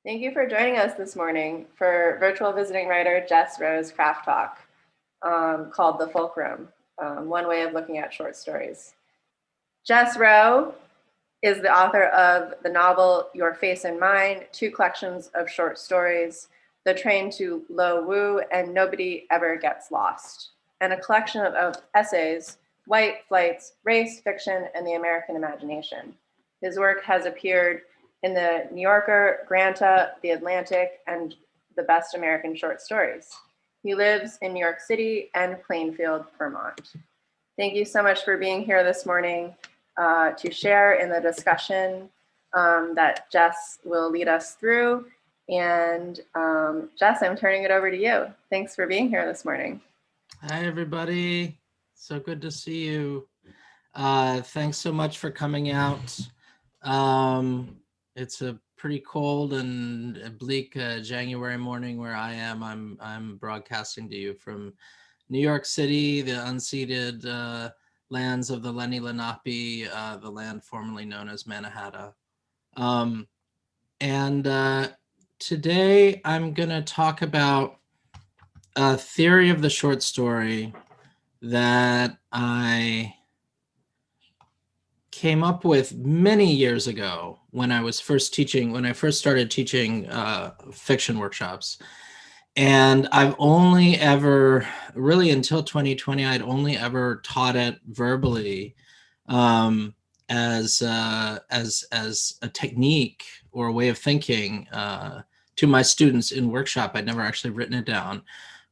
Thank you for joining us this morning for virtual visiting writer Jess Row's craft talk called The Fulcrum, One Way of Looking at Short Stories. Jess Row is the author of the novel Your Face and Mine, two collections of short stories, The Train to Lo Wu and Nobody Ever Gets Lost, and a collection of essays, White Flights, Race, Fiction, and the American Imagination. His work has appeared in the New Yorker, Granta, The Atlantic, and the Best American Short Stories. He lives in New York City and Plainfield, Vermont. Thank you so much for being here this morning to share in the discussion that Jess will lead us through. And Jess, I'm turning it over to you. Thanks for being here this morning. Hi, everybody. So good to see you. Thanks so much for coming out. It's a pretty cold and bleak January morning where I am. I'm broadcasting to you from New York City, the unceded lands of the Lenni Lenape, the land formerly known as Mannahatta. Today I'm going to talk about a theory of the short story that I came up with many years ago when I first started teaching fiction workshops. And I've only ever, really until 2020, I'd only ever taught it verbally as a technique or a way of thinking to my students in workshop. I'd never actually written it down.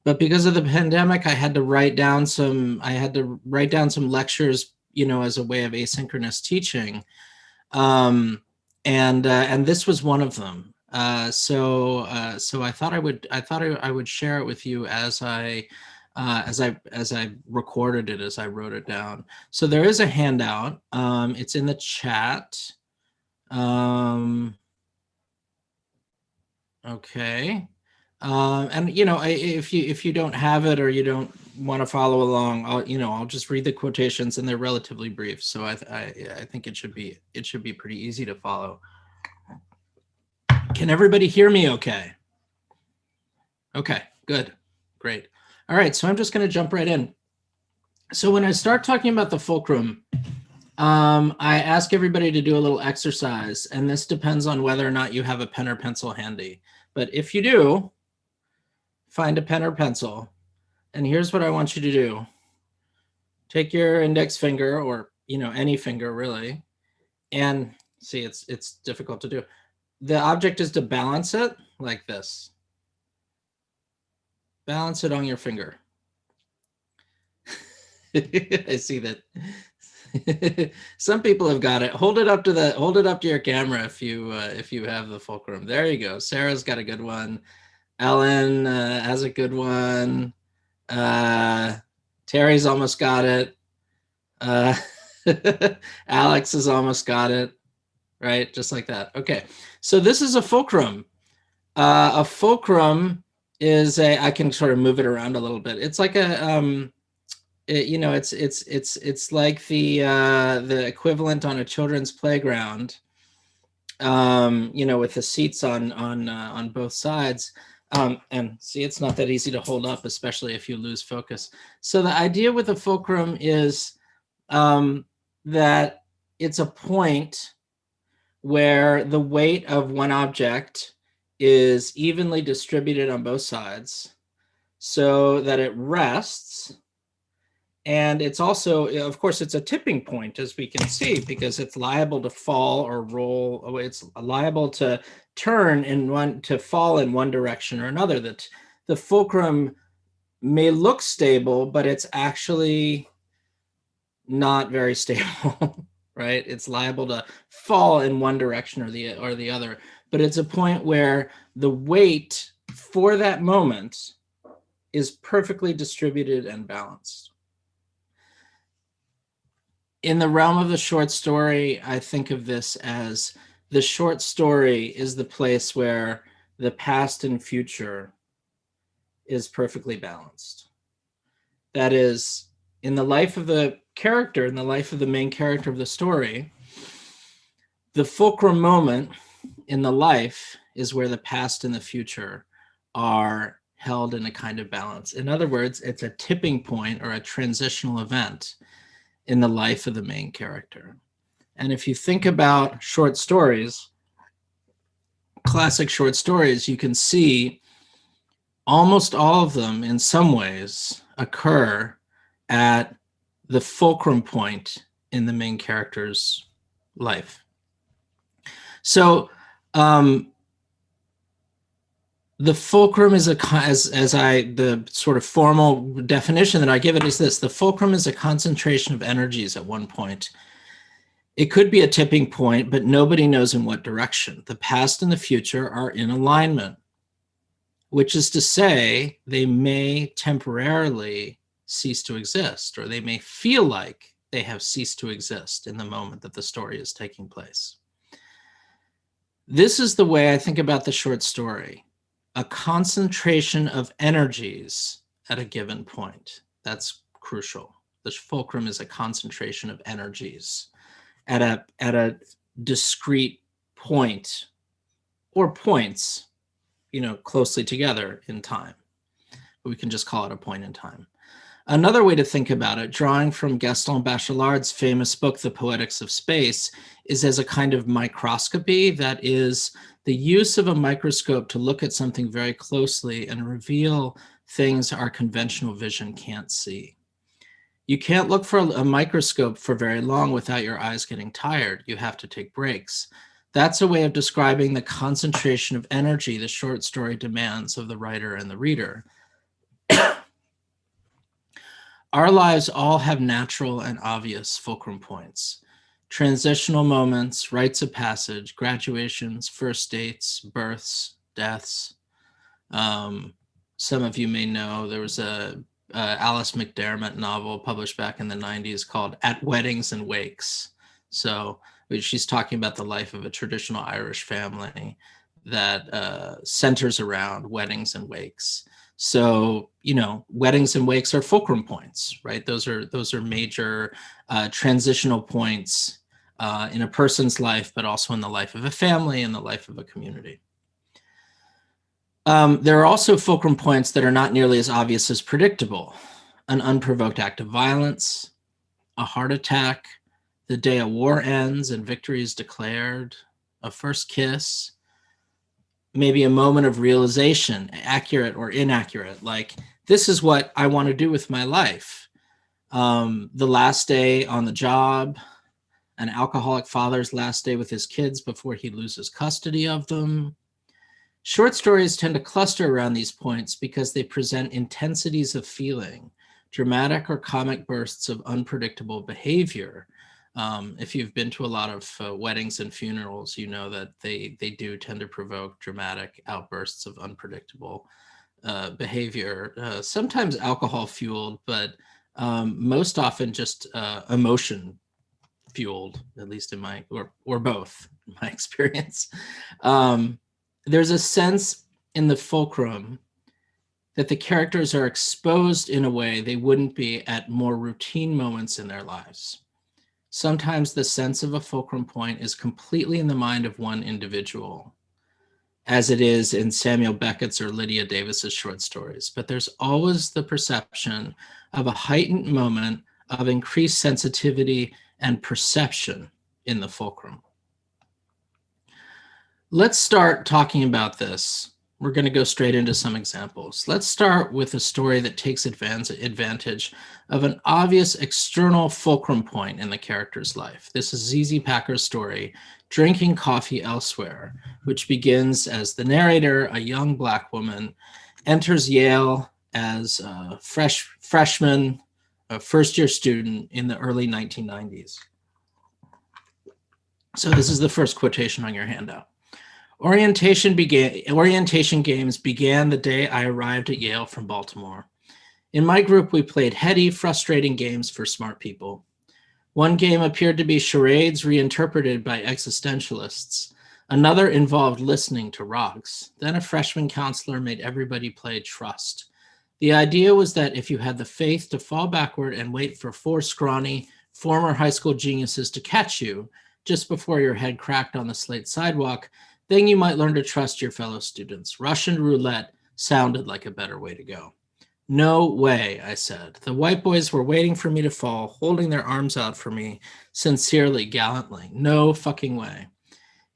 But because of the pandemic, I had to write down some lectures, as a way of asynchronous teaching. And this was one of them. So I thought I would share it with you as I recorded it, as I wrote it down. So there is a handout. It's in the chat. Okay. And if you don't have it or you don't want to follow along, I'll just read the quotations, and they're relatively brief. So I think it should be pretty easy to follow. Can everybody hear me okay? Okay, good, great. All right, so I'm just going to jump right in. So when I start talking about the fulcrum, I ask everybody to do a little exercise, and this depends on whether or not you have a pen or pencil handy. But if you do, find a pen or pencil, and here's what I want you to do. Take your index finger, or any finger really, and see, it's difficult to do. The object is to balance it like this. Balance it on your finger. I see that. Some people have got it. Hold it up to your camera if you have the fulcrum. There you go. Sarah's got a good one. Ellen has a good one. Terry's almost got it. Alex has almost got it. Right, just like that. Okay, so this is a fulcrum. A fulcrum is I can sort of move it around a little bit. It's like a it's like the equivalent on a children's playground. With the seats on both sides. And see, it's not that easy to hold up, especially if you lose focus. So the idea with the fulcrum is that it's a point where the weight of one object is evenly distributed on both sides so that it rests. And it's also, of course, it's a tipping point, as we can see, because it's liable to fall or roll. It's liable to turn to fall in one direction or another. That the fulcrum may look stable, but it's actually not very stable, right? It's liable to fall in one direction or the other. But it's a point where the weight for that moment is perfectly distributed and balanced. In the realm of the short story, I think of this as the short story is the place where the past and future is perfectly balanced. That is, in the life of the character, in the life of the main character of the story, the fulcrum moment in the life is where the past and the future are held in a kind of balance. In other words, it's a tipping point or a transitional event in the life of the main character. And if you think about short stories, classic short stories, you can see almost all of them in some ways occur at the fulcrum point in the main character's life. So the fulcrum is the sort of formal definition that I give it is this: the fulcrum is a concentration of energies at one point. It could be a tipping point, but nobody knows in what direction. The past and the future are in alignment, which is to say they may temporarily cease to exist, or they may feel like they have ceased to exist in the moment that the story is taking place. This is the way I think about the short story: a concentration of energies at a given point. That's crucial. The fulcrum is a concentration of energies at a discrete point, or points, closely together in time. But we can just call it a point in time. Another way to think about it, drawing from Gaston Bachelard's famous book, The Poetics of Space, is as a kind of microscopy. That is the use of a microscope to look at something very closely and reveal things our conventional vision can't see. You can't look for a microscope for very long without your eyes getting tired. You have to take breaks. That's a way of describing the concentration of energy the short story demands of the writer and the reader. Our lives all have natural and obvious fulcrum points: transitional moments, rites of passage, graduations, first dates, births, deaths. Some of you may know there was a Alice McDermott novel published back in the 90s called At Weddings and Wakes. So she's talking about the life of a traditional Irish family that centers around weddings and wakes. So, weddings and wakes are fulcrum points, right? Those are major transitional points in a person's life, but also in the life of a family and the life of a community. There are also fulcrum points that are not nearly as obvious as predictable: an unprovoked act of violence, a heart attack, the day a war ends and victory is declared, a first kiss, maybe a moment of realization, accurate or inaccurate, like, this is what I want to do with my life. The last day on the job, an alcoholic father's last day with his kids before he loses custody of them. Short stories tend to cluster around these points because they present intensities of feeling, dramatic or comic bursts of unpredictable behavior. If you've been to a lot of weddings and funerals, you know that they do tend to provoke dramatic outbursts of unpredictable behavior, sometimes alcohol fueled, but most often just emotion fueled, at least in my, or both, in my experience. There's a sense in the fulcrum that the characters are exposed in a way they wouldn't be at more routine moments in their lives. Sometimes the sense of a fulcrum point is completely in the mind of one individual, as it is in Samuel Beckett's or Lydia Davis's short stories. But there's always the perception of a heightened moment of increased sensitivity and perception in the fulcrum. Let's start talking about this. We're going to go straight into some examples. Let's start with a story that takes advantage of an obvious external fulcrum point in the character's life. This is ZZ Packer's story, Drinking Coffee Elsewhere, which begins as the narrator, a young Black woman, enters Yale as a freshman, a first-year student in the early 1990s. So this is the first quotation on your handout. Orientation games began the day I arrived at Yale from Baltimore. In my group, we played heady, frustrating games for smart people. One game appeared to be charades reinterpreted by existentialists. Another involved listening to rocks. Then a freshman counselor made everybody play trust. The idea was that if you had the faith to fall backward and wait for four scrawny, former high school geniuses to catch you just before your head cracked on the slate sidewalk, Then you might learn to trust your fellow students. Russian roulette sounded like a better way to go. No way, I said. The white boys were waiting for me to fall, holding their arms out for me, sincerely, gallantly. No fucking way.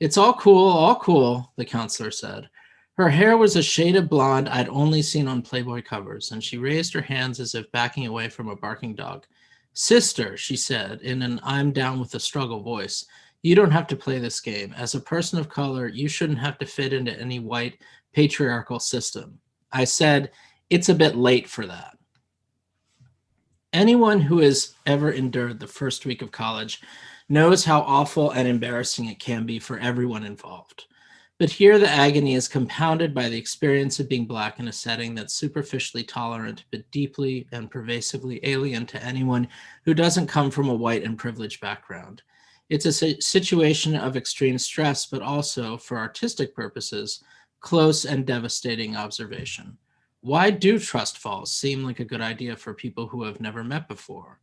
It's all cool, the counselor said. Her hair was a shade of blonde I'd only seen on Playboy covers, and she raised her hands as if backing away from a barking dog. Sister, she said in an I'm down with the struggle voice, you don't have to play this game. As a person of color, you shouldn't have to fit into any white patriarchal system. I said, it's a bit late for that. Anyone who has ever endured the first week of college knows how awful and embarrassing it can be for everyone involved. But here the agony is compounded by the experience of being Black in a setting that's superficially tolerant, but deeply and pervasively alien to anyone who doesn't come from a white and privileged background. It's a situation of extreme stress, but also, for artistic purposes, close and devastating observation. Why do trust falls seem like a good idea for people who have never met before?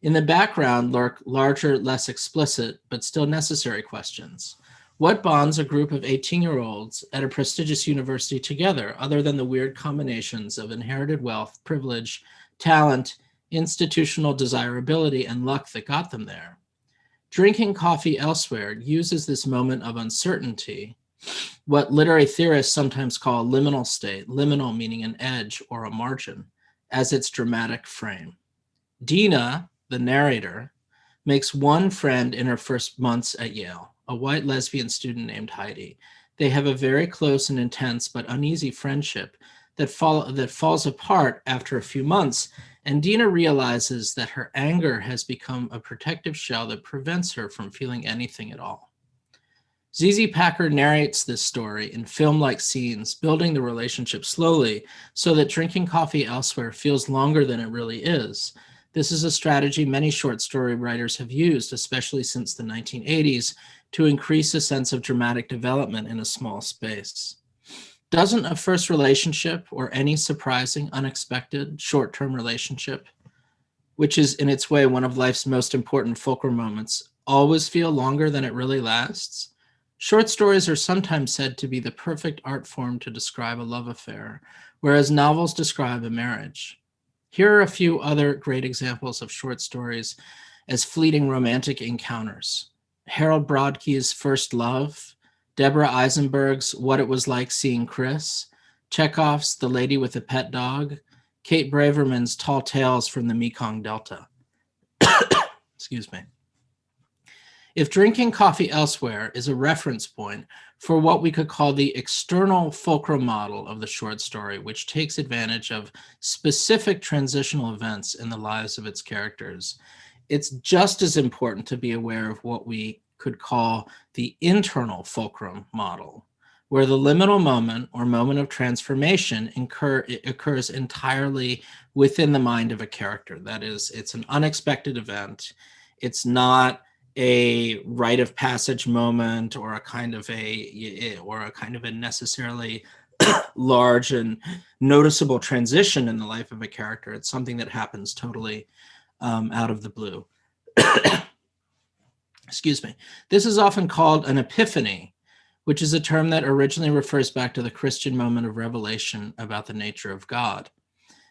In the background lurk larger, less explicit, but still necessary questions. What bonds a group of 18-year-olds at a prestigious university together, other than the weird combinations of inherited wealth, privilege, talent, institutional desirability, and luck that got them there? Drinking coffee elsewhere uses this moment of uncertainty, what literary theorists sometimes call liminal state, liminal meaning an edge or a margin, as its dramatic frame. Dina, the narrator, makes one friend in her first months at Yale, a white lesbian student named Heidi. They have a very close and intense but uneasy friendship that falls apart after a few months, and Dina realizes that her anger has become a protective shell that prevents her from feeling anything at all. ZZ Packer narrates this story in film-like scenes, building the relationship slowly so that drinking coffee elsewhere feels longer than it really is. This is a strategy many short story writers have used, especially since the 1980s, to increase a sense of dramatic development in a small space. Doesn't a first relationship or any surprising, unexpected, short-term relationship, which is in its way one of life's most important fulcrum moments, always feel longer than it really lasts? Short stories are sometimes said to be the perfect art form to describe a love affair, whereas novels describe a marriage. Here are a few other great examples of short stories as fleeting romantic encounters. Harold Brodke's First Love, Deborah Eisenberg's What It Was Like Seeing Chris, Chekhov's The Lady with a Pet Dog, Kate Braverman's Tall Tales from the Mekong Delta. Excuse me. If drinking coffee elsewhere is a reference point for what we could call the external fulcrum model of the short story, which takes advantage of specific transitional events in the lives of its characters, it's just as important to be aware of what we could call the internal fulcrum model, where the liminal moment or moment of transformation occurs entirely within the mind of a character. That is, it's an unexpected event. It's not a rite of passage moment or a kind of a necessarily large and noticeable transition in the life of a character. It's something that happens totally out of the blue. Excuse me. This is often called an epiphany, which is a term that originally refers back to the Christian moment of revelation about the nature of God.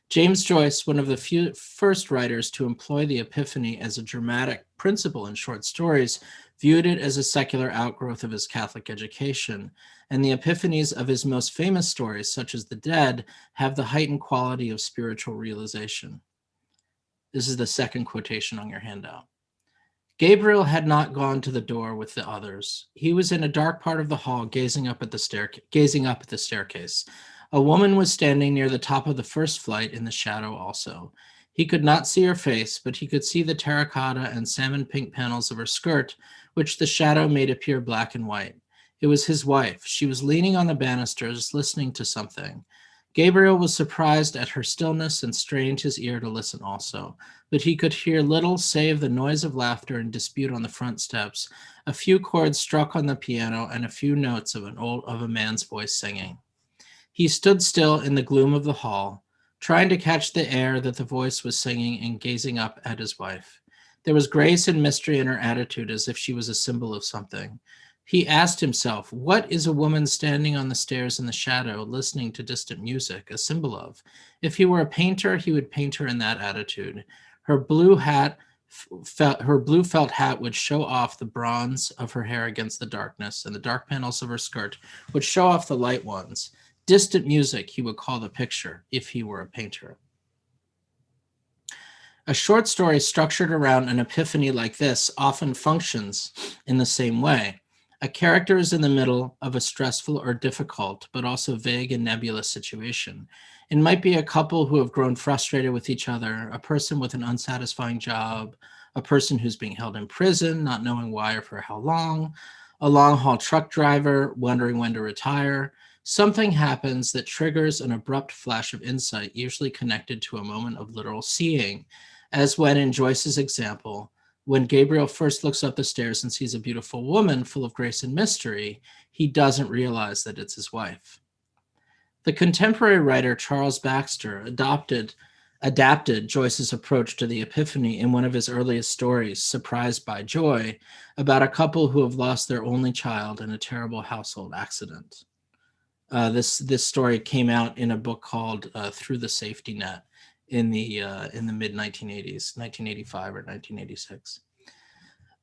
James Joyce, one of the first writers to employ the epiphany as a dramatic principle in short stories, viewed it as a secular outgrowth of his Catholic education, and the epiphanies of his most famous stories, such as The Dead, have the heightened quality of spiritual realization. This is the second quotation on your handout. Gabriel had not gone to the door with the others. He was in a dark part of the hall, gazing up at the staircase. A woman was standing near the top of the first flight in the shadow also. He could not see her face, but he could see the terracotta and salmon pink panels of her skirt, which the shadow made appear black and white. It was his wife. She was leaning on the banisters, listening to something. Gabriel was surprised at her stillness and strained his ear to listen also, but he could hear little save the noise of laughter and dispute on the front steps, a few chords struck on the piano, and a few notes of a man's voice singing. He stood still in the gloom of the hall, trying to catch the air that the voice was singing and gazing up at his wife. There was grace and mystery in her attitude, as if she was a symbol of something. He asked himself, what is a woman standing on the stairs in the shadow, listening to distant music, a symbol of? If he were a painter, he would paint her in that attitude. Her blue felt hat would show off the bronze of her hair against the darkness, and the dark panels of her skirt would show off the light ones. Distant music, he would call the picture, if he were a painter. A short story structured around an epiphany like this often functions in the same way. A character is in the middle of a stressful or difficult, but also vague and nebulous situation. It might be a couple who have grown frustrated with each other, a person with an unsatisfying job, a person who's being held in prison, not knowing why or for how long, a long-haul truck driver wondering when to retire. Something happens that triggers an abrupt flash of insight, usually connected to a moment of literal seeing, as when in Joyce's example, when Gabriel first looks up the stairs and sees a beautiful woman full of grace and mystery, he doesn't realize that it's his wife. The contemporary writer Charles Baxter adapted Joyce's approach to the epiphany in one of his earliest stories, Surprised by Joy, about a couple who have lost their only child in a terrible household accident. This story came out in a book called Through the Safety Net in the mid-1980s, 1985 or 1986.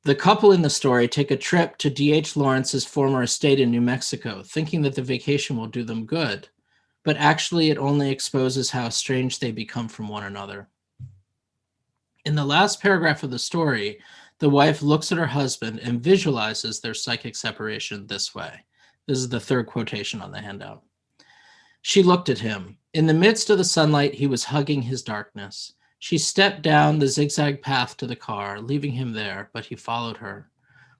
The couple in the story take a trip to D.H. Lawrence's former estate in New Mexico, thinking that the vacation will do them good, but actually it only exposes how estranged they become from one another. In the last paragraph of the story, the wife looks at her husband and visualizes their psychic separation this way. This is the third quotation on the handout. She looked at him. In the midst of the sunlight, he was hugging his darkness. She stepped down the zigzag path to the car, leaving him there, but he followed her.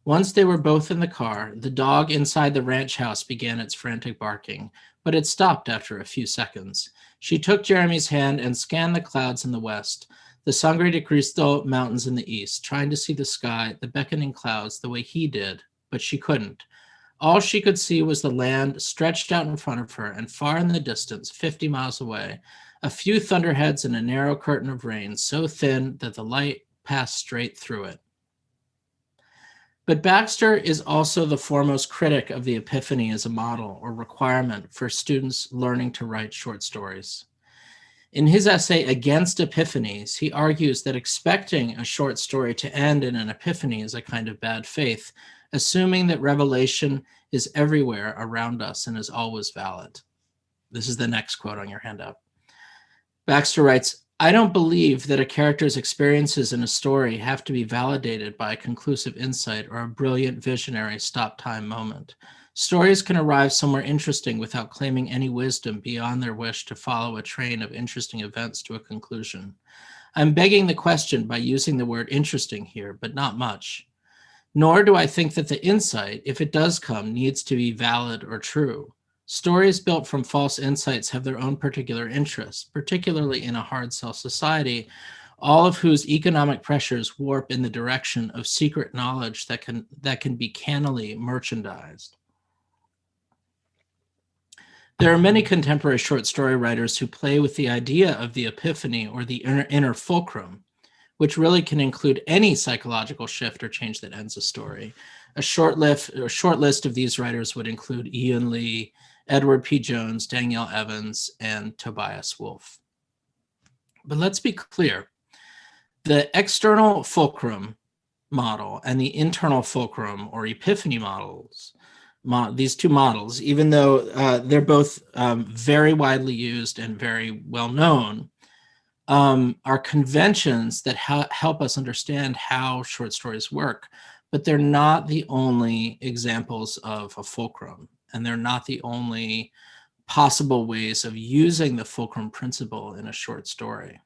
Once they were both in the car, the dog inside the ranch house began its frantic barking, but it stopped after a few seconds. She took Jeremy's hand and scanned the clouds in the west, the Sangre de Cristo mountains in the east, trying to see the sky, the beckoning clouds, the way he did, but she couldn't. All she could see was the land stretched out in front of her, and far in the distance, 50 miles away, a few thunderheads and a narrow curtain of rain, so thin that the light passed straight through it. But Baxter is also the foremost critic of the epiphany as a model or requirement for students learning to write short stories. In his essay Against Epiphanies, he argues that expecting a short story to end in an epiphany is a kind of bad faith, assuming that revelation is everywhere around us and is always valid. This is the next quote on your handout. Baxter writes, I don't believe that a character's experiences in a story have to be validated by a conclusive insight or a brilliant visionary stop-time moment. Stories can arrive somewhere interesting without claiming any wisdom beyond their wish to follow a train of interesting events to a conclusion. I'm begging the question by using the word interesting here, but not much. Nor do I think that the insight, if it does come, needs to be valid or true. Stories built from false insights have their own particular interests, particularly in a hard sell society, all of whose economic pressures warp in the direction of secret knowledge that can be cannily merchandised. There are many contemporary short story writers who play with the idea of the epiphany or the inner fulcrum, which really can include any psychological shift or change that ends a story. A short list of these writers would include Ian Lee, Edward P. Jones, Danielle Evans, and Tobias Wolff. But let's be clear. The external fulcrum model and the internal fulcrum or epiphany models, these two models, even though they're both very widely used and very well known, are conventions that help us understand how short stories work, but they're not the only examples of a fulcrum, and they're not the only possible ways of using the fulcrum principle in a short story.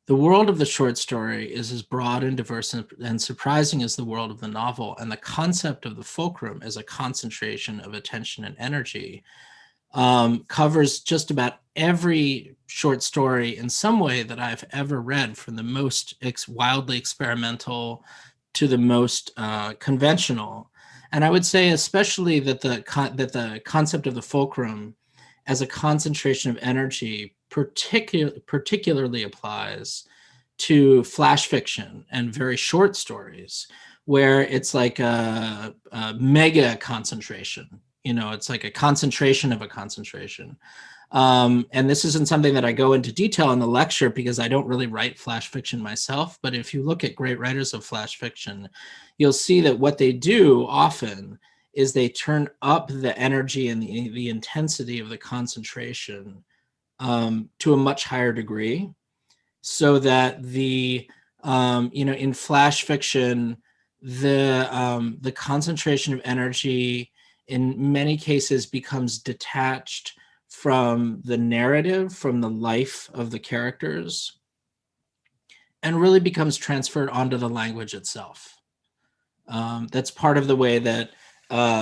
The world of the short story is as broad and diverse and surprising as the world of the novel, and the concept of the fulcrum as a concentration of attention and energy covers just about every short story in some way that I've ever read, from the most wildly experimental to the most conventional. And I would say especially that the concept of the fulcrum as a concentration of energy particularly applies to flash fiction and very short stories, where it's like a mega concentration. It's like a concentration of a concentration. And this isn't something that I go into detail in the lecture because I don't really write flash fiction myself. But if you look at great writers of flash fiction, you'll see that what they do often is they turn up the energy and the intensity of the concentration to a much higher degree, so that in flash fiction, the concentration of energy in many cases becomes detached from the narrative, from the life of the characters, and really becomes transferred onto the language itself. That's part of the way that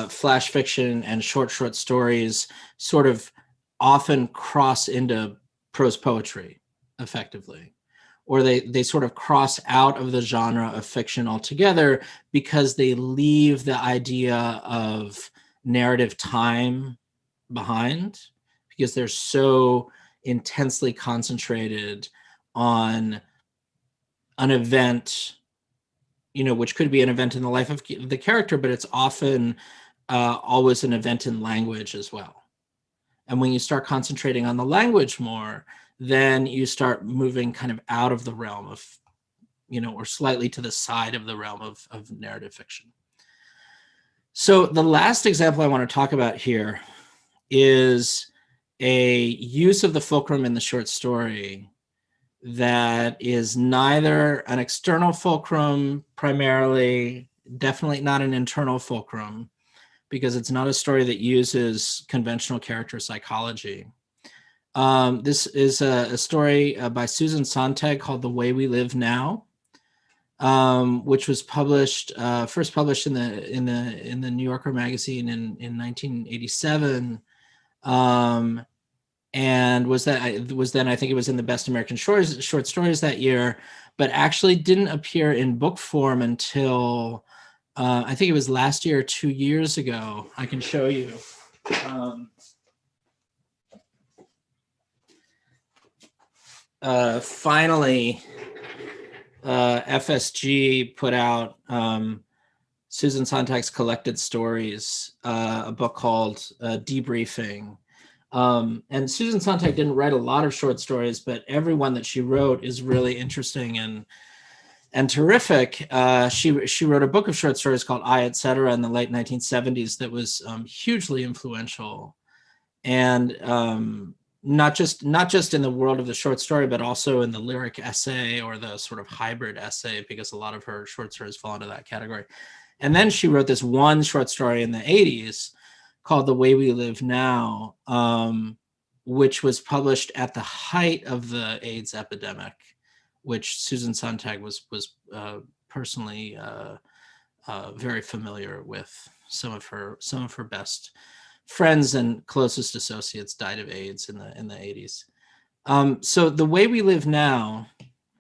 flash fiction and short stories sort of often cross into prose poetry effectively, or they sort of cross out of the genre of fiction altogether because they leave the idea of narrative time behind, because they're so intensely concentrated on an event, which could be an event in the life of the character, but it's often always an event in language as well. And when you start concentrating on the language more, then you start moving kind of out of the realm of, or slightly to the side of the realm of narrative fiction. So the last example I want to talk about here is a use of the fulcrum in the short story that is neither an external fulcrum primarily, definitely not an internal fulcrum, because it's not a story that uses conventional character psychology. This is a story by Susan Sontag called The Way We Live Now, which was first published in the New Yorker magazine in 1987. And was then, I think it was in the Best American Short Stories that year, but actually didn't appear in book form until I think it was last year or 2 years ago. I can show you. Finally, FSG put out Susan Sontag's collected stories, a book called Debriefing. And Susan Sontag didn't write a lot of short stories, but every one that she wrote is really interesting and terrific. She wrote a book of short stories called I, Etc. in the late 1970s that was hugely influential, and not just in the world of the short story, but also in the lyric essay or the sort of hybrid essay, because a lot of her short stories fall into that category. And then she wrote this one short story in the 80s called The Way We Live Now, which was published at the height of the AIDS epidemic, which Susan Sontag was personally very familiar with. Some of her best friends and closest associates died of AIDS in the 80s. So The Way We Live Now,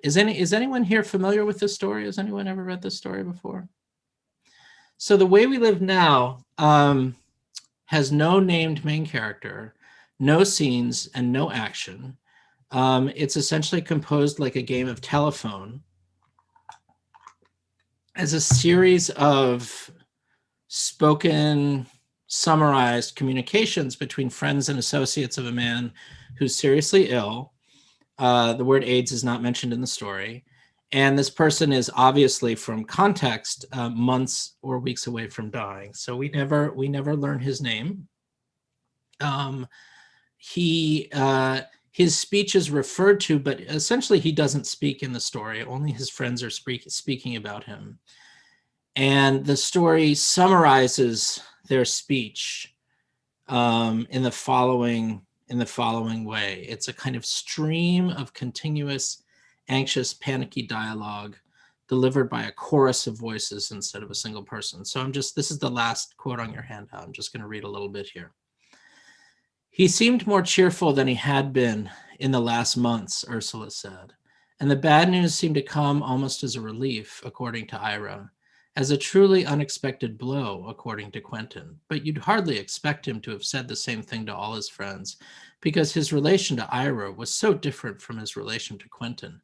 is anyone here familiar with this story? Has anyone ever read this story before? So The Way We Live Now has no named main character, no scenes, and no action. It's essentially composed like a game of telephone as a series of spoken, summarized communications between friends and associates of a man who's seriously ill. The word AIDS is not mentioned in the story. And this person is obviously, from context, months or weeks away from dying. So we never learn his name. His speech is referred to, but essentially he doesn't speak in the story. Only his friends are speaking about him. And the story summarizes their speech in the following way. It's a kind of stream of continuous, anxious, panicky dialogue delivered by a chorus of voices instead of a single person. So this is the last quote on your handout. I'm just going to read a little bit here. He seemed more cheerful than he had been in the last months, Ursula said, and the bad news seemed to come almost as a relief, according to Ira, as a truly unexpected blow, according to Quentin. But you'd hardly expect him to have said the same thing to all his friends, because his relation to Ira was so different from his relation to Quentin.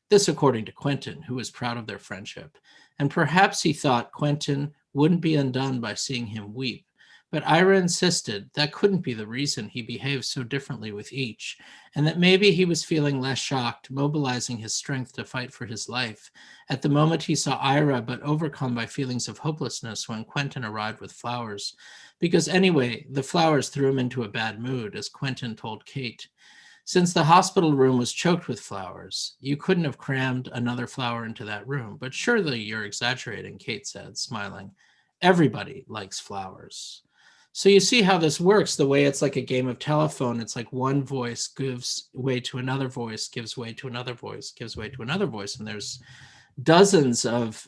This according to Quentin, who was proud of their friendship, and perhaps he thought Quentin wouldn't be undone by seeing him weep. But Ira insisted that couldn't be the reason he behaved so differently with each, and that maybe he was feeling less shocked, mobilizing his strength to fight for his life. At the moment he saw Ira, but overcome by feelings of hopelessness when Quentin arrived with flowers. Because anyway, the flowers threw him into a bad mood, as Quentin told Kate. Since the hospital room was choked with flowers, you couldn't have crammed another flower into that room. But surely you're exaggerating, Kate said, smiling. Everybody likes flowers. So you see how this works, the way it's like a game of telephone. It's like one voice gives way to another voice, gives way to another voice, gives way to another voice. And there's dozens of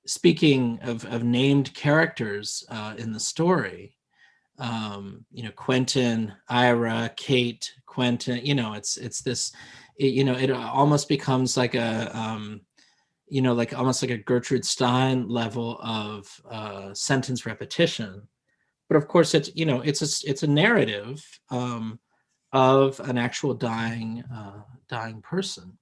speaking of named characters in the story. Quentin, Ira, Kate, Quentin, it's this, it almost becomes like a, like almost like a Gertrude Stein level of sentence repetition. But of course, it's a narrative of an actual dying person.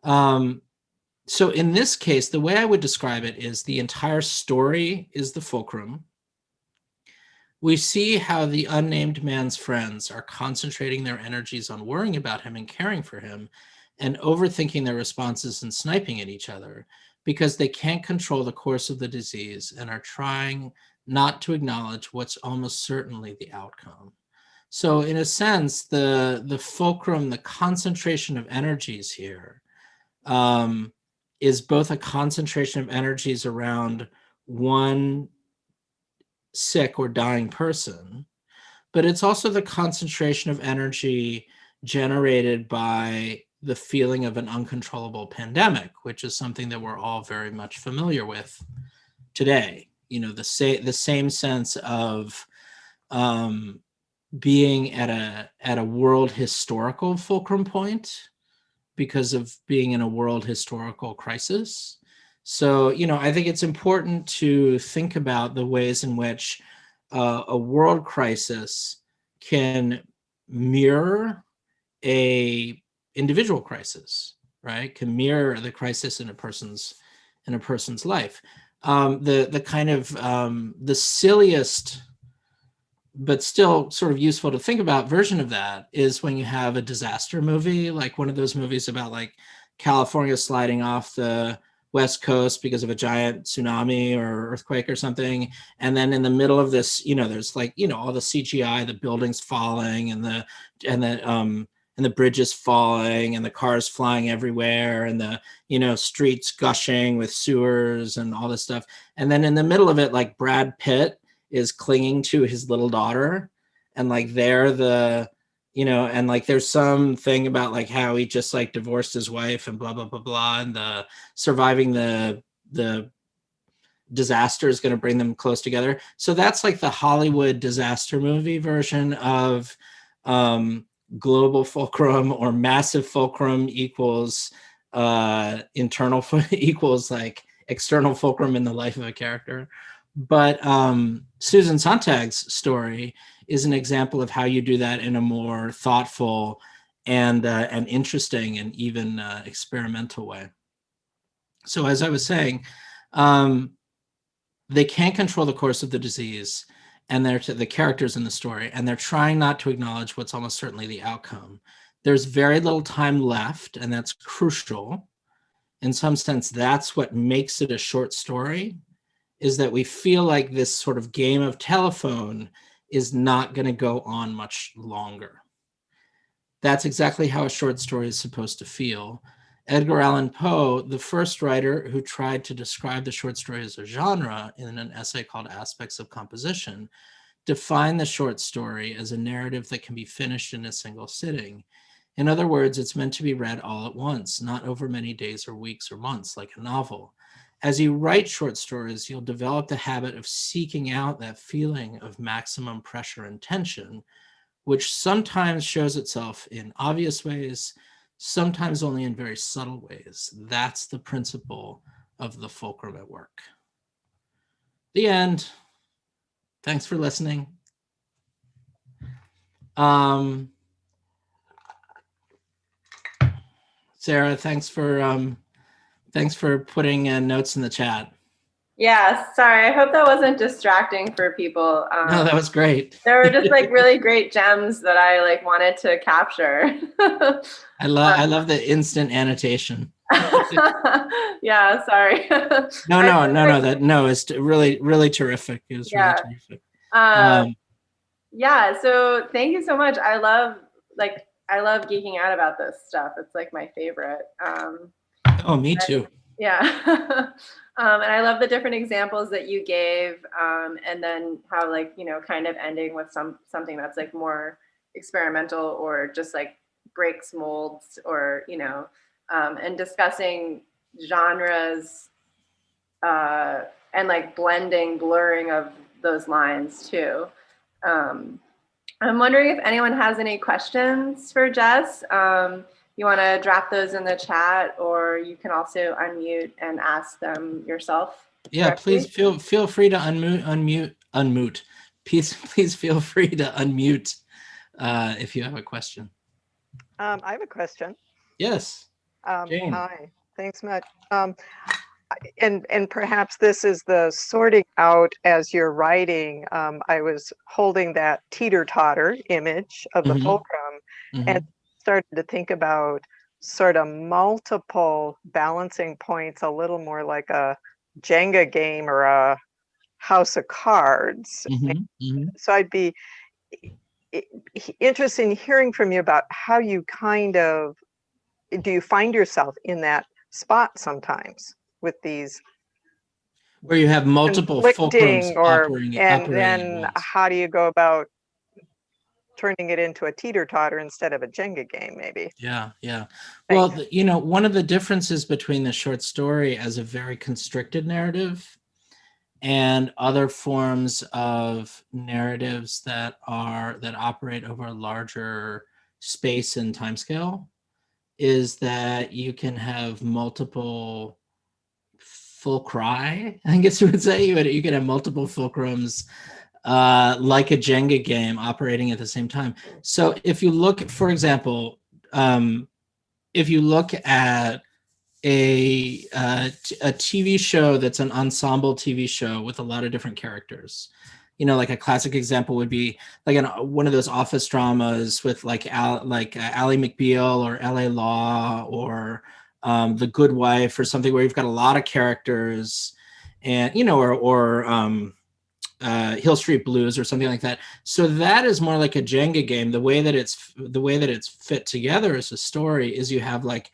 So in this case, the way I would describe it is the entire story is the fulcrum. We see how the unnamed man's friends are concentrating their energies on worrying about him and caring for him, and overthinking their responses and sniping at each other because they can't control the course of the disease and are trying not to acknowledge what's almost certainly the outcome. So in a sense, the fulcrum, the concentration of energies here, is both a concentration of energies around one sick or dying person, but it's also the concentration of energy generated by the feeling of an uncontrollable pandemic, which is something that we're all very much familiar with today. The same sense of being at a world historical fulcrum point because of being in a world historical crisis. So, I think it's important to think about the ways in which a world crisis can mirror a individual crisis, right? Can mirror the crisis in a person's life. The kind of the silliest, but still sort of useful to think about version of that is when you have a disaster movie, like one of those movies about like California sliding off the West Coast because of a giant tsunami or earthquake or something. And then in the middle of this, there's like, all the CGI, the buildings falling and the bridges falling and the cars flying everywhere and the, streets gushing with sewers and all this stuff. And then in the middle of it, like Brad Pitt is clinging to his little daughter, and like and like there's some thing about like how he just like divorced his wife and blah blah blah blah, and the surviving the disaster is going to bring them close together. So that's like the Hollywood disaster movie version of global fulcrum or massive fulcrum equals internal equals like external fulcrum in the life of a character. But Susan Sontag's story is an example of how you do that in a more thoughtful and interesting and even experimental way. So as I was saying, they can't control the course of the disease, and they're the characters in the story, and they're trying not to acknowledge what's almost certainly the outcome. There's very little time left, and that's crucial. In some sense, that's what makes it a short story, is that we feel like this sort of game of telephone is not going to go on much longer. That's exactly how a short story is supposed to feel. Edgar Allan Poe, the first writer who tried to describe the short story as a genre in an essay called Aspects of Composition, defined the short story as a narrative that can be finished in a single sitting. In other words, it's meant to be read all at once, not over many days or weeks or months like a novel. As you write short stories, you'll develop the habit of seeking out that feeling of maximum pressure and tension, which sometimes shows itself in obvious ways, sometimes only in very subtle ways. That's the principle of the fulcrum at work. The end. Thanks for listening. Sarah, thanks for Thanks for putting notes in the chat. Yeah, sorry. I hope that wasn't distracting for people. No, that was great. There were just like really great gems that I like wanted to capture. I love the instant annotation. Yeah, sorry. It's really, really terrific. It was really Yeah. terrific. Yeah, so thank you so much. I love geeking out about this stuff. It's like my favorite. Oh, me too. Yeah. And I love the different examples that you gave, and then how, like, you know, kind of ending with something that's like more experimental or just like breaks molds, or, you know, and discussing genres, and like blurring of those lines too. I'm wondering if anyone has any questions for Jess. You want to drop those in the chat, or you can also unmute and ask them yourself. Yeah, please feel free to unmute. Please feel free to unmute if you have a question. I have a question. Yes. Jane. Hi, thanks much. And perhaps this is the sorting out as you're writing. I was holding that teeter-totter image of the fulcrum and started to think about sort of multiple balancing points, a little more like a Jenga game or a house of cards. So I'd be interested in hearing from you about how you do you find yourself in that spot sometimes with these, where you have multiple fulcrums operating and then how do you go about turning it into a teeter-totter instead of a Jenga game, maybe? Yeah. Well, you know, one of the differences between the short story as a very constricted narrative and other forms of narratives that operate over a larger space and timescale is that you can have multiple fulcri, I guess you would say. You can have multiple fulcrums like a Jenga game operating at the same time. So if you look, for example, if you look at a TV show that's an ensemble TV show with a lot of different characters, you know, like a classic example would be like one of those office dramas with like Ally McBeal or LA Law or The Good Wife or something, where you've got a lot of characters, and you know, or Hill Street Blues or something like that. So that is more like a Jenga game. The way that it's fit together as a story is you have like,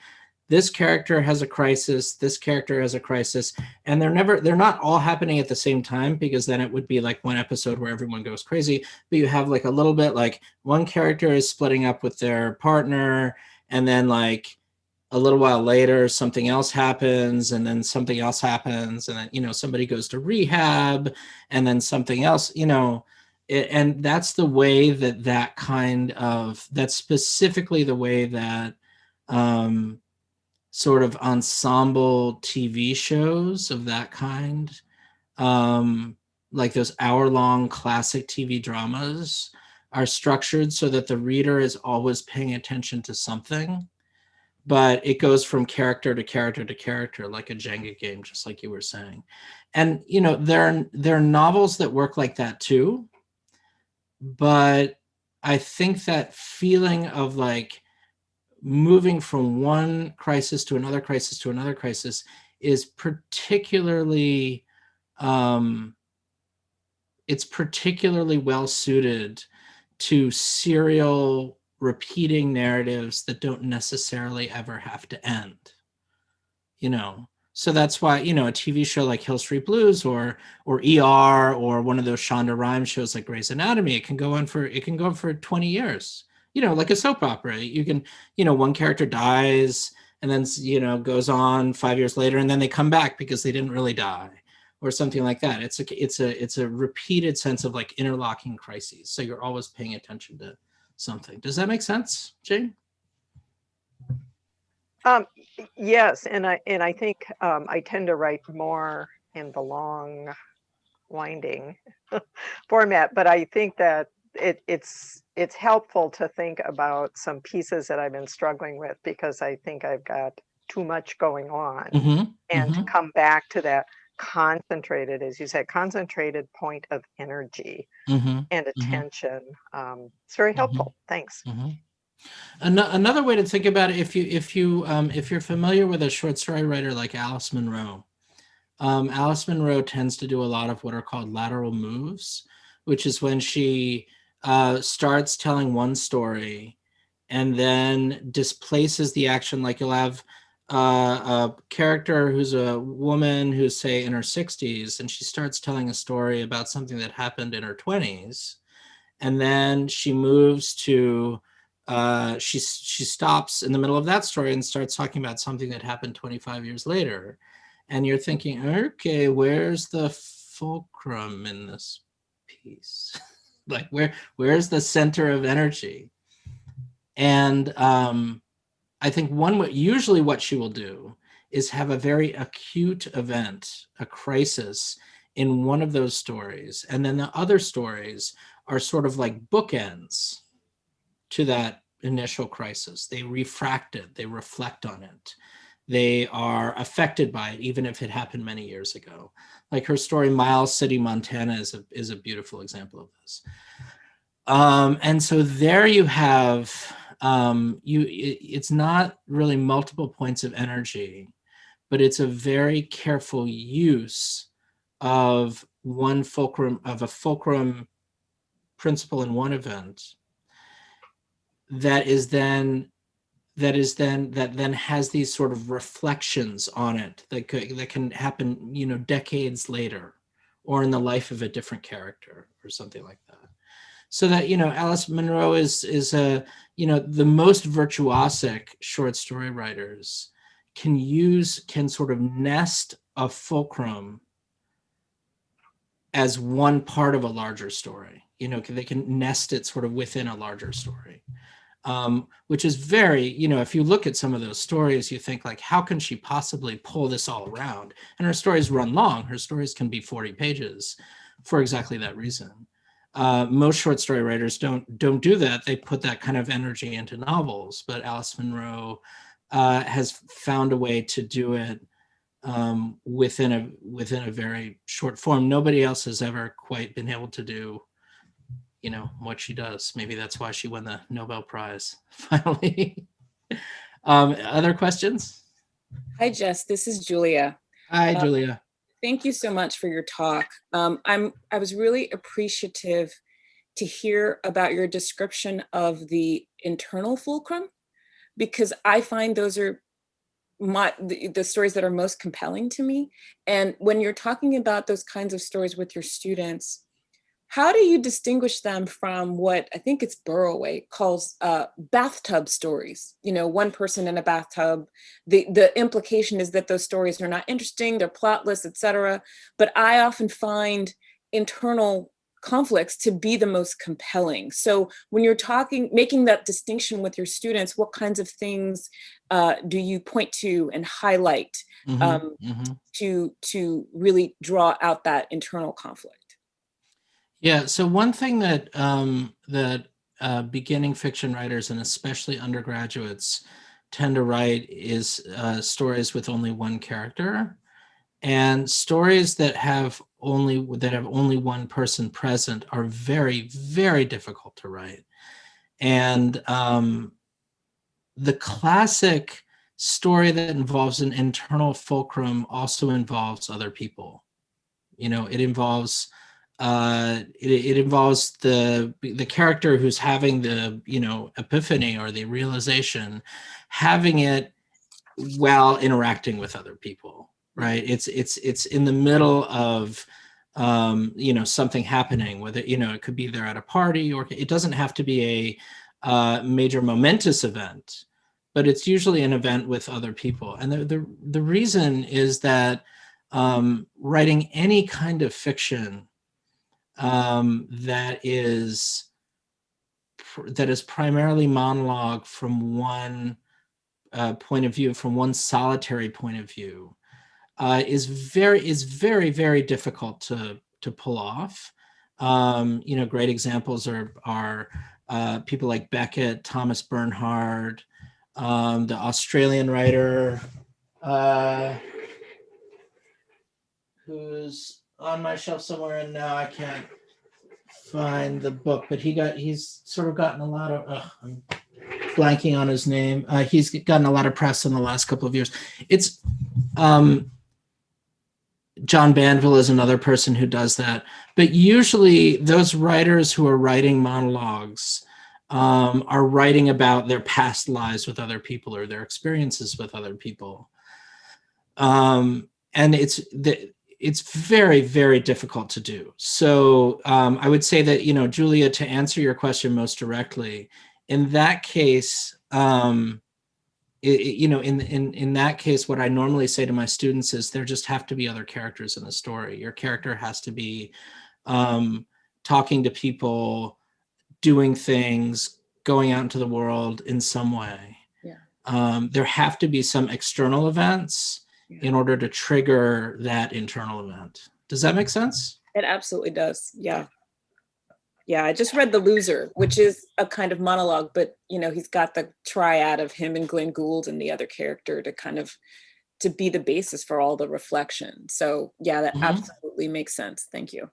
this character has a crisis, this character has a crisis, and they're not all happening at the same time, because then it would be like one episode where everyone goes crazy. But you have like a little bit like one character is splitting up with their partner, and then like a little while later something else happens, and then something else happens, and then, you know, somebody goes to rehab, and then something else, you know. And that's the way that's specifically the way that sort of ensemble TV shows of that kind, like those hour-long classic TV dramas, are structured so that the reader is always paying attention to something, but it goes from character to character to character, like a Jenga game, just like you were saying. And, you know, there are novels that work like that too, but I think that feeling of like moving from one crisis to another crisis to another crisis is particularly it's particularly well suited to serial repeating narratives that don't necessarily ever have to end, you know. So that's why, you know, a TV show like Hill Street Blues or ER or one of those Shonda Rhimes shows like Grey's Anatomy, it can go on for 20 years. You know, like a soap opera. You can, you know, one character dies and then, you know, goes on 5 years later, and then they come back because they didn't really die, or something like that. It's a repeated sense of like interlocking crises. So you're always paying attention to something. Does that make sense, Jane? Yes, and I think I tend to write more in the long, winding format, but I think that it's helpful to think about some pieces that I've been struggling with, because I think I've got too much going on, Mhm, and to mhm, come back to that concentrated, as you said, concentrated point of energy mhm, and mhm, attention. It's very mhm, helpful. Thanks. mhm. Another way to think about it, if you're familiar with a short story writer like Alice Munro, Alice Munro tends to do a lot of what are called lateral moves, which is when she starts telling one story and then displaces the action. Like you'll have a character who's a woman who's, say, in her 60s, and she starts telling a story about something that happened in her 20s. And then she moves to, she stops in the middle of that story and starts talking about something that happened 25 years later. And you're thinking, okay, where's the fulcrum in this piece? Like where's the center of energy? And I think usually what she will do is have a very acute event, a crisis in one of those stories. And then the other stories are sort of like bookends to that initial crisis. They refract it, they reflect on it. They are affected by it, even if it happened many years ago. Like her story, Miles City, Montana, is a beautiful example of this. And so there you have, it's not really multiple points of energy, but it's a very careful use of a fulcrum principle in one event that then has these sort of reflections on it that can happen, decades later, or in the life of a different character or something like that. So that, Alice Munro is a, the most virtuosic short story writers can sort of nest a fulcrum as one part of a larger story. They can nest it sort of within a larger story. Which is very, if you look at some of those stories, you think like, how can she possibly pull this all around? And her stories run long. Her stories can be 40 pages for exactly that reason. Most short story writers don't do that. They put that kind of energy into novels, but Alice Munro has found a way to do it within a very short form. Nobody else has ever quite been able to do what she does. Maybe that's why she won the Nobel Prize finally. Other questions? Hi, Jess. This is Julia. Hi, Julia. Thank you so much for your talk. I was really appreciative to hear about your description of the internal fulcrum, because I find those are the stories that are most compelling to me. And when you're talking about those kinds of stories with your students, how do you distinguish them from what I think it's Burroway calls bathtub stories? One person in a bathtub. The implication is that those stories are not interesting, they're plotless, etc. But I often find internal conflicts to be the most compelling. So when you're making that distinction with your students, what kinds of things do you point to and highlight to really draw out that internal conflict? Yeah. So one thing that beginning fiction writers, and especially undergraduates, tend to write is stories with only one character, and stories that have only one person present are very, very difficult to write. And the classic story that involves an internal fulcrum also involves other people. It involves it involves the character who's having the epiphany or the realization, having it while interacting with other people, right? It's in the middle of something happening, whether it could be they're at a party, or it doesn't have to be a major momentous event, but it's usually an event with other people. And the reason is that writing any kind of fiction that is primarily monologue from one point of view, from one solitary point of view, is very, very difficult to pull off. Great examples are people like Beckett, Thomas Bernhard, the Australian writer, who's on my shelf somewhere, and now I can't find the book, but he's sort of gotten a lot of, I'm blanking on his name. He's gotten a lot of press in the last couple of years. It's, John Banville is another person who does that. But usually those writers who are writing monologues are writing about their past lives with other people or their experiences with other people. And it's very, very difficult to do. So I would say that, Julia, to answer your question most directly, in that case, in that case, what I normally say to my students is there just have to be other characters in the story. Your character has to be talking to people, doing things, going out into the world in some way. Yeah. There have to be some external events in order to trigger that internal event. Does that make sense? It absolutely does. Yeah. Yeah, I just read The Loser, which is a kind of monologue, but he's got the triad of him and Glenn Gould and the other character to be the basis for all the reflection. So yeah, that absolutely makes sense. Thank you.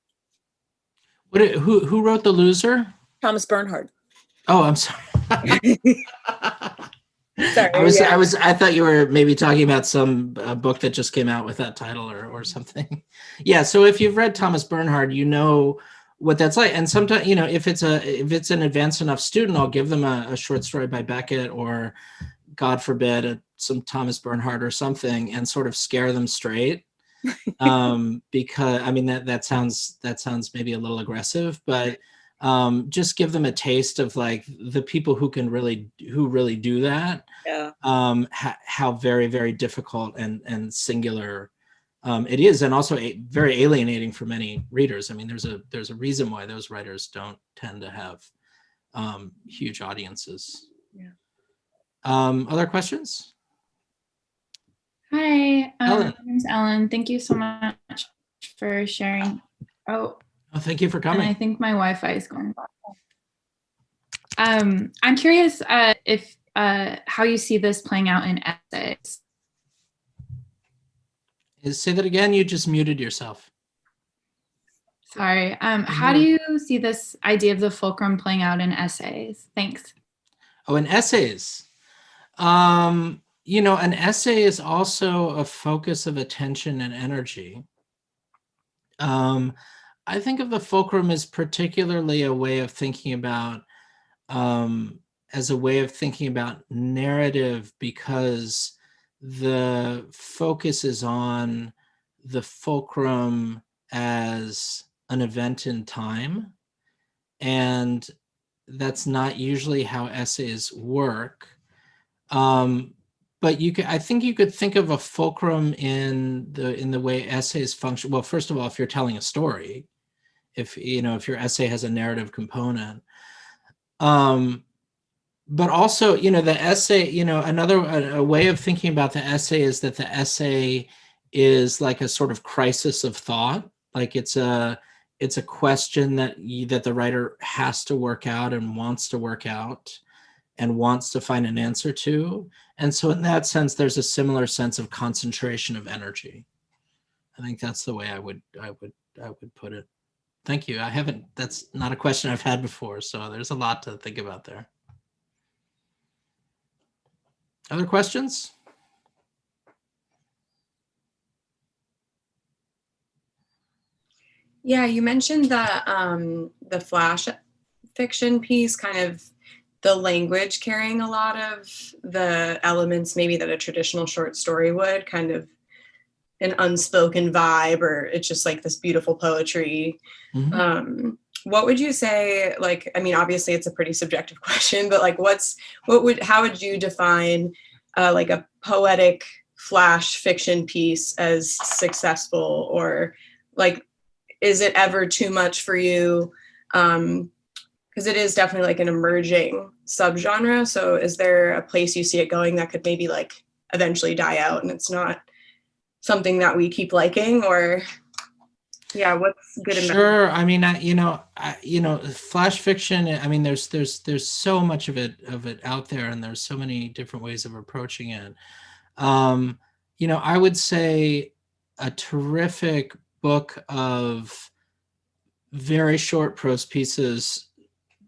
Who wrote The Loser? Thomas Bernhard. Oh, I'm sorry. Sorry, I thought you were maybe talking about some book that just came out with that title or something. Yeah. So if you've read Thomas Bernhard, you know what that's like. And sometimes, if it's an advanced enough student, I'll give them a short story by Beckett or, God forbid, some Thomas Bernhard or something, and sort of scare them straight. Because that sounds maybe a little aggressive, but just give them a taste of like the people who really do that. Yeah. How very, very difficult and singular it is, and also very alienating for many readers. There's a reason why those writers don't tend to have huge audiences. Yeah. Other questions? Hi, Ellen. my name's Ellen. Thank you so much for sharing. Oh, thank you for coming. I think my Wi-Fi is going. I'm curious if how you see this playing out in essays. Say that again. You just muted yourself. Sorry. How do you see this idea of the fulcrum playing out in essays? Thanks. Oh, in essays. An essay is also a focus of attention and energy. I think of the fulcrum as particularly a way of thinking about, narrative, because the focus is on the fulcrum as an event in time. And that's not usually how essays work. But I think you could think of a fulcrum in the way essays function. Well, first of all, if you're telling a story, if your essay has a narrative component, but also, the essay, a way of thinking about the essay is that the essay is like a sort of crisis of thought. Like it's a question that the writer has to work out and wants to work out and wants to find an answer to. And so in that sense, there's a similar sense of concentration of energy. I think that's the way I would put it. Thank you. That's not a question I've had before, so there's a lot to think about there. Other questions? Yeah, you mentioned the flash fiction piece, kind of the language carrying a lot of the elements maybe that a traditional short story would, kind of an unspoken vibe, or it's just like this beautiful poetry. Mm-hmm. What would you say, obviously it's a pretty subjective question, but how would you define like a poetic flash fiction piece as successful, or is it ever too much for you? Because it is definitely like an emerging subgenre. So is there a place you see it going that could maybe eventually die out and it's not something that we keep liking? Or Yeah, what's good and bad? Sure. I mean, flash fiction. I mean, there's so much of it out there, and there's so many different ways of approaching it. I would say a terrific book of very short prose pieces,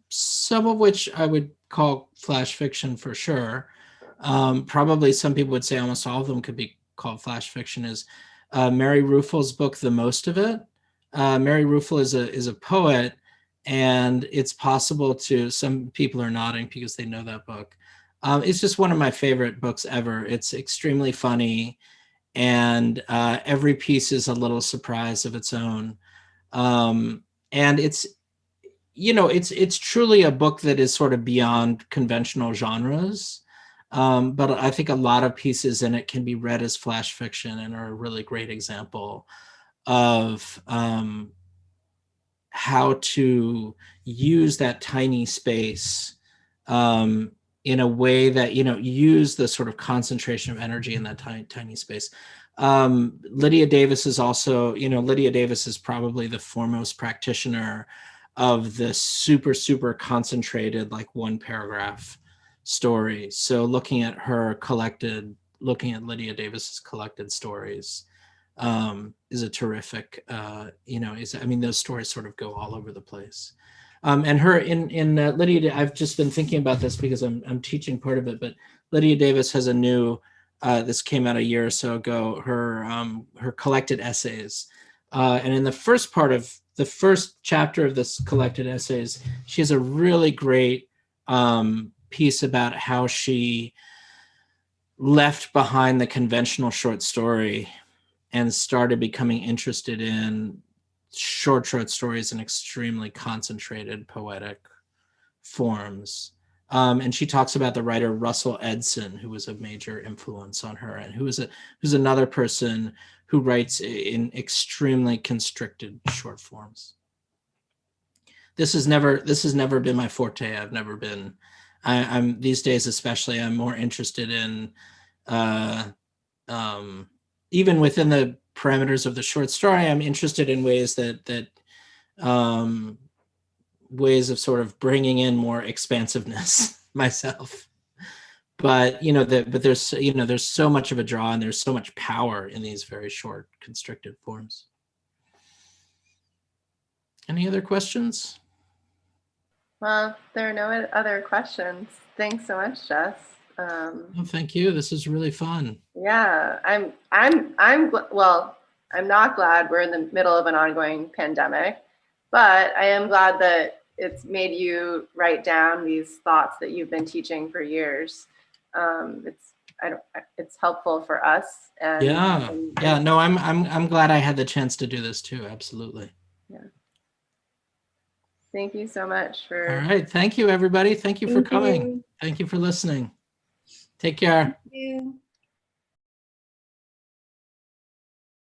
some of which I would call flash fiction for sure. Probably some people would say almost all of them could be called flash fiction. Is Mary Ruefle's book, The Most of It. Mary Ruefle is a poet, and it's possible to, some people are nodding because they know that book. It's just one of my favorite books ever. It's extremely funny, and every piece is a little surprise of its own. And it's truly a book that is sort of beyond conventional genres. But I think a lot of pieces in it can be read as flash fiction and are a really great example of how to use that tiny space in a way that, use the sort of concentration of energy in that tiny space. Lydia Davis is also, Lydia Davis is probably the foremost practitioner of the super, super concentrated, like one paragraph story. So looking at Lydia Davis's collected stories is a terrific, those stories sort of go all over the place. And her in Lydia, I've just been thinking about this because I'm teaching part of it, but Lydia Davis has a new, this came out a year or so ago, her collected essays. And in the first chapter of this collected essays, she has a really great piece about how she left behind the conventional short story and started becoming interested in short stories in extremely concentrated poetic forms. And she talks about the writer Russell Edson, who was a major influence on her, and who's another person who writes in extremely constricted short forms. This has never been my forte. I'm these days especially, I'm more interested in even within the parameters of the short story, I'm interested in ways ways of sort of bringing in more expansiveness myself. But there's so much of a draw, and there's so much power in these very short constricted forms. Any other questions? Well, there are no other questions. Thanks so much, Jess. Well, thank you. This is really fun. Yeah, I'm not glad we're in the middle of an ongoing pandemic, but I am glad that it's made you write down these thoughts that you've been teaching for years. It's helpful for us. And yeah. No, I'm glad I had the chance to do this too. Absolutely. Yeah. Thank you so much for. All right. Thank you, everybody. Thank you for coming. Thank you for listening. Take care. Thank you.